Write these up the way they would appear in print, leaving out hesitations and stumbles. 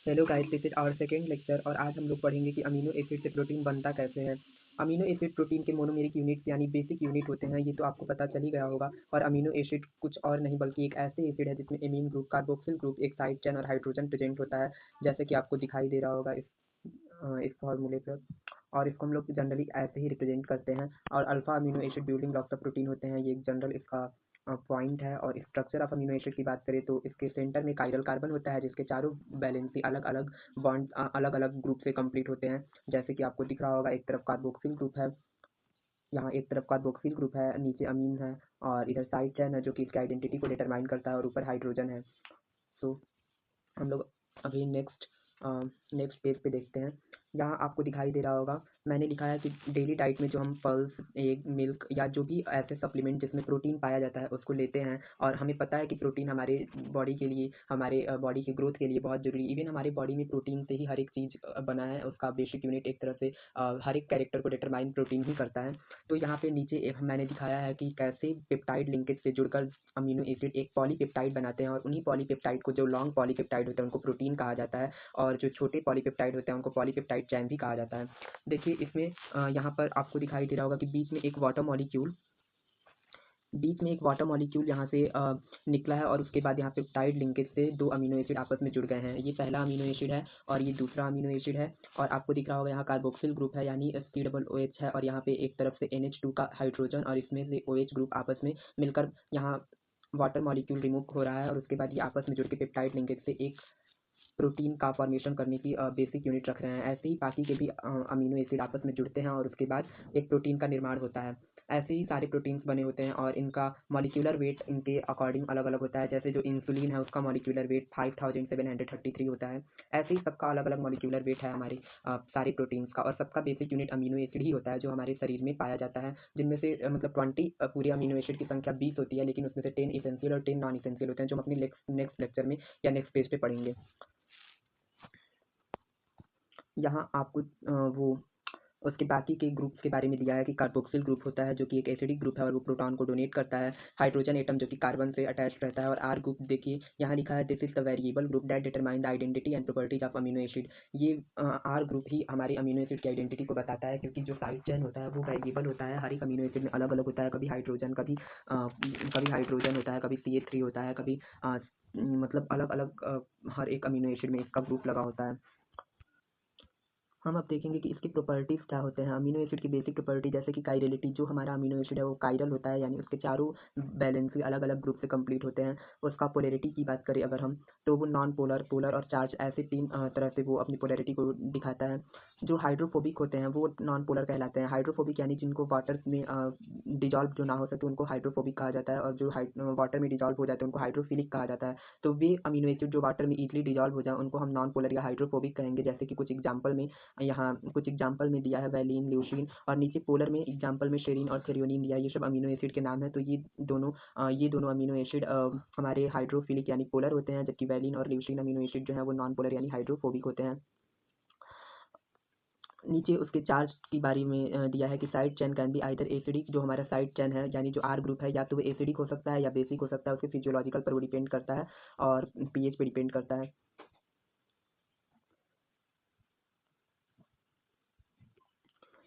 Hello guys, this is our second lecture और आज हम लोग पढ़ेंगे कि अमीनो एसिड से प्रोटीन बनता कैसे है। अमीनो एसिड प्रोटीन के मोनोमेरिक यूनिट्स यानी बेसिक यूनिट होते हैं, ये तो आपको पता चल ही गया होगा। और अमीनो एसिड कुछ और नहीं बल्कि एक ऐसे एसिड है जिसमें एमीन ग्रुप, कार्बोक्सिल ग्रुप, एक साइड चेन और हाइड्रोजन प्रेजेंट होता है, जैसे कि आपको दिखाई दे रहा होगा इस फॉर्मूले पर। और इसको हम लोग जनरली ऐसे ही रिप्रेजेंट करते हैं। और alpha amino acid building blocks of protein होते हैं, ये एक जनरल इसका पॉइंट है। और स्ट्रक्चर ऑफ अमीनो एसिड की बात करें तो इसके सेंटर में काइरल कार्बन होता है, जिसके चारों वैलेंसी अलग अलग बॉन्ड अलग अलग ग्रुप से कंप्लीट होते हैं। जैसे कि आपको दिख रहा होगा, एक तरफ कार्बोक्सिल ग्रुप है, यहाँ एक तरफ कार्बोक्सिल ग्रुप है, नीचे अमीन है, और इधर साइड चेन है जो कि इसकी आइडेंटिटी को डिटरमाइन करता है, और ऊपर हाइड्रोजन है। सो हम लोग अभी नेक्स्ट पेज पे देखते हैं। यहाँ आपको दिखाई दे रहा होगा, मैंने लिखा है कि डेली डाइट में जो हम पल्स, एग, मिल्क या जो भी ऐसे सप्लीमेंट जिसमें प्रोटीन पाया जाता है उसको लेते हैं। और हमें पता है कि प्रोटीन हमारे बॉडी के लिए, हमारे बॉडी की ग्रोथ के लिए बहुत ज़रूरी। इवन हमारे बॉडी में प्रोटीन से ही हर एक चीज़ बना है, उसका बेसिक यूनिट एक तरह से हर एक कैरेक्टर को डिटरमाइन प्रोटीन ही करता है। तो यहाँ पे नीचे मैंने दिखाया है कि कैसे पेप्टाइड लिंकेज से जुड़कर अमीनो एसिड एक पॉलीपेप्टाइड बनाते हैं, और उन्हीं पॉलीपेप्टाइड को, जो लॉन्ग पॉलीपेप्टाइड होते हैं, उनको प्रोटीन कहा जाता है। और जो छोटे पॉलीपेप्टाइड होते हैं उनको पॉलीपेप्टाइड चैन भी कहा जाता है। देखिए इसमें यहाँ पर आपको दिखाई दे रहा होगा कि बीच में एक वाटर मॉलिक्यूल यहाँ से निकला है, और उसके बाद यहाँ पे टाइड लिंकेज से दो अमीनो एसिड आपस में जुड़ गए हैं। ये पहला अमीनो एसिड है और ये दूसरा अमीनो एसिड है। और आपको दिख रहा होगा यहाँ कार्बोक्सिल ग्रुप है, यानी COOH है, और यहाँ पे एक तरफ से NH2 का हाइड्रोजन और इसमें से OH ग्रुप आपस में मिलकर यहाँ वाटर मॉलिक्यूल रिमूव हो रहा है, और उसके बाद ये आपस में जुड़ के पेप्टाइड लिंकेज से एक प्रोटीन का फॉर्मेशन करने की बेसिक यूनिट रख रहे हैं। ऐसे ही बाकी के भी अमीनो एसिड आपस में जुड़ते हैं और उसके बाद एक प्रोटीन का निर्माण होता है। ऐसे ही सारे प्रोटीन्स बने होते हैं और इनका मॉलिक्यूलर वेट इनके अकॉर्डिंग अलग अलग होता है। जैसे जो इंसुलिन है उसका मॉलिक्यूलर वेट 5733 होता है। ऐसे ही सबका अलग अलग मॉलिक्यूलर वेट है हमारे सारे प्रोटीन्स का, और सबका बेसिक यूनिट अमीनो एसिड ही होता है जो हमारे शरीर में पाया जाता है, जिनमें से मतलब 20 पूरे अमीनो एसिड की संख्या 20 होती है, लेकिन उसमें से 10 इसेंशियल और 10 नॉन इसेंशियल होते हैं, जो हम अपने नेक्स्ट लेक्चर में या नेक्स्ट पेज पे पढ़ेंगे। यहाँ आपको वो उसके बाकी के ग्रुप्स के बारे में दिया है कि कार्बोक्सिल ग्रुप होता है जो कि एक एसिडिक ग्रुप है और वो प्रोटॉन को डोनेट करता है। हाइड्रोजन एटम जो कि कार्बन से अटैच रहता है। और आर ग्रुप देखिए यहाँ लिखा है, this is the variable group that determine the identity and properties of amino acid. ये आर ग्रुप ही हमारे अमीनो एसिड की आइडेंटिटी को बताता है, क्योंकि जो साइड चेन होता है वो वेरिएबल होता है, हर एक अमीनो एसिड में अलग अलग होता है। कभी हाइड्रोजन होता है, कभी CH3 होता है, कभी मतलब अलग अलग हर एक अमीनो एसिड में इसका ग्रुप लगा होता है। हम अब देखेंगे कि इसकी प्रॉपर्टीज़ क्या होते हैं। अमीनो एसिड की बेसिक प्रॉपर्टी, जैसे कि कायरलिटी, जो हमारा अमीनो एसिड है वो कायरल होता है, यानी उसके चारों वैलेंसी अलग अलग ग्रुप से कंप्लीट होते हैं। उसका पोलैरिटी की बात करें अगर हम, तो वो नॉन पोलर, पोलर और चार्ज, ऐसे तीन तरह से वो अपनी पोलैरिटी को दिखाता है। जो हाइड्रोफोबिक होते हैं वो नॉन पोलर कहलाते हैं। हाइड्रोफोबिक यानी जिनको वाटर में डिजॉल्व जो ना हो सके उनको हाइड्रोफोबिक कहा जाता है, और जो वाटर में डिजॉल्व हो जाते हैं उनको हाइड्रोफिलिक कहा जाता है। तो वे अमीनो एसिड जो वाटर में इजीली डिजॉल्व हो जाए उनको हम नॉन पोलर या हाइड्रोफोबिक कहेंगे। जैसे कि कुछ एग्जाम्पल में यहाँ कुछ एग्जाम्पल में दिया है, वैलिन, ल्यूसीन, और नीचे पोलर में एग्जाम्पल में शेरिन और थ्रेओनीन दिया है। ये सब अमीनो एसिड के नाम है। तो ये दोनों अमीनो एसिड हमारे हाइड्रोफिलिक यानी पोलर होते हैं, जबकि वैलिन और ल्यूसीन अमीनो एसिड जो है वो नॉन पोलर यानी हाइड्रोफोबिक होते हैं। नीचे उसके चार्ज की बारी में दिया है कि side chain can be either acidic, जो हमारा साइड चेन है यानी जो आर ग्रुप है, या तो वो एसिडिक हो सकता है या बेसिक हो सकता है, उसके फिजियोलॉजिकल पर वो डिपेंड करता है और पीएच पे डिपेंड करता है।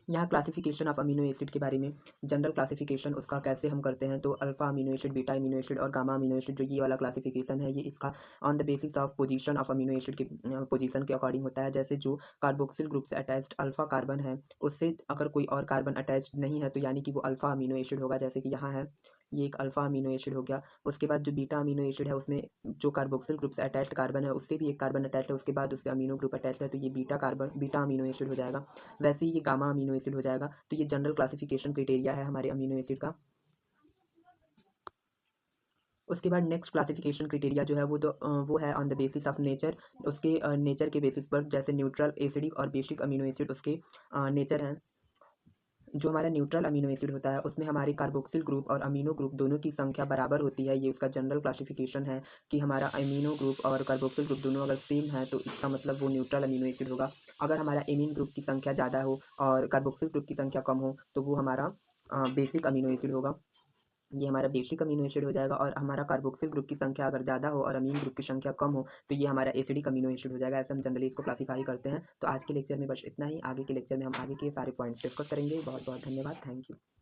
यहाँ क्लासिफिकेशन ऑफ अमीनो एसिड के बारे में, जनरल क्लासिफिकेशन उसका कैसे हम करते हैं, तो alpha amino acid, beta amino acid और गामा अमीनो एसिड, जो ये वाला क्लासिफिकेशन है ये इसका on the basis of position of amino acid के पोजीशन के अकॉर्डिंग होता है। जैसे जो कार्बोक्सिल ग्रुप से अटैच्ड अल्फा कार्बन है, उससे अगर कोई और कार्बन अटैच्ड नहीं है तो यानी कि वो अल्फा अमीनो एसिड होगा। जैसे कि यहाँ है, ये एक अल्फा अमीनो एसिड हो गया। उसके बाद जो बीटा अमीनो एसिड है उसमें जो कार्बोक्सिल ग्रुप से अटैच्ड कार्बन है उससे भी एक कार्बन अटैच है, उसके बाद उससे अमीनो ग्रुप अटैच है, तो ये बीटा अमीनो एसिड हो जाएगा। वैसे ही ये गामा अमीनो एसिड हो जाएगा। तो ये जनरल क्लासिफिकेशन क्राइटेरिया है हमारे अमीनो एसिड का। उसके बाद नेक्स्ट क्लासिफिकेशन क्राइटेरिया जो है वो है on the basis of nature. उसके नेचर के बेसिस पर, जैसे न्यूट्रल, एसिडिक और बेसिक अमीनो एसिड उसके नेचर हैं। जो हमारा न्यूट्रल अमीनो एसिड होता है उसमें हमारे कार्बोक्सिल ग्रुप और अमीनो ग्रुप दोनों की संख्या बराबर होती है। ये उसका जनरल क्लासिफिकेशन है कि हमारा अमीनो ग्रुप और कार्बोक्सिल ग्रुप दोनों अगर सेम है तो इसका मतलब वो न्यूट्रल अमीनो एसिड होगा। अगर हमारा एमीन ग्रुप की संख्या ज़्यादा हो और कार्बोक्सिल ग्रुप की संख्या कम हो तो वो हमारा बेसिक अमीनो एसिड होगा। ये हमारा बेसिक अमीनो एसिड हो जाएगा और हमारा कार्बोक्सिल ग्रुप की संख्या अगर ज़्यादा हो और अमीन ग्रुप की संख्या कम हो, तो ये हमारा एसिडिक अमीनो एसिड हो जाएगा। ऐसे हम जनरली इसको क्लासिफ़ाई करते हैं। तो आज के लेक्चर में बस इतना ही। आगे के लेक्चर में हम आगे के सारे पॉइंट्स डिस्कस करेंगे। बहुत-बहुत धन्यवाद। Thank you.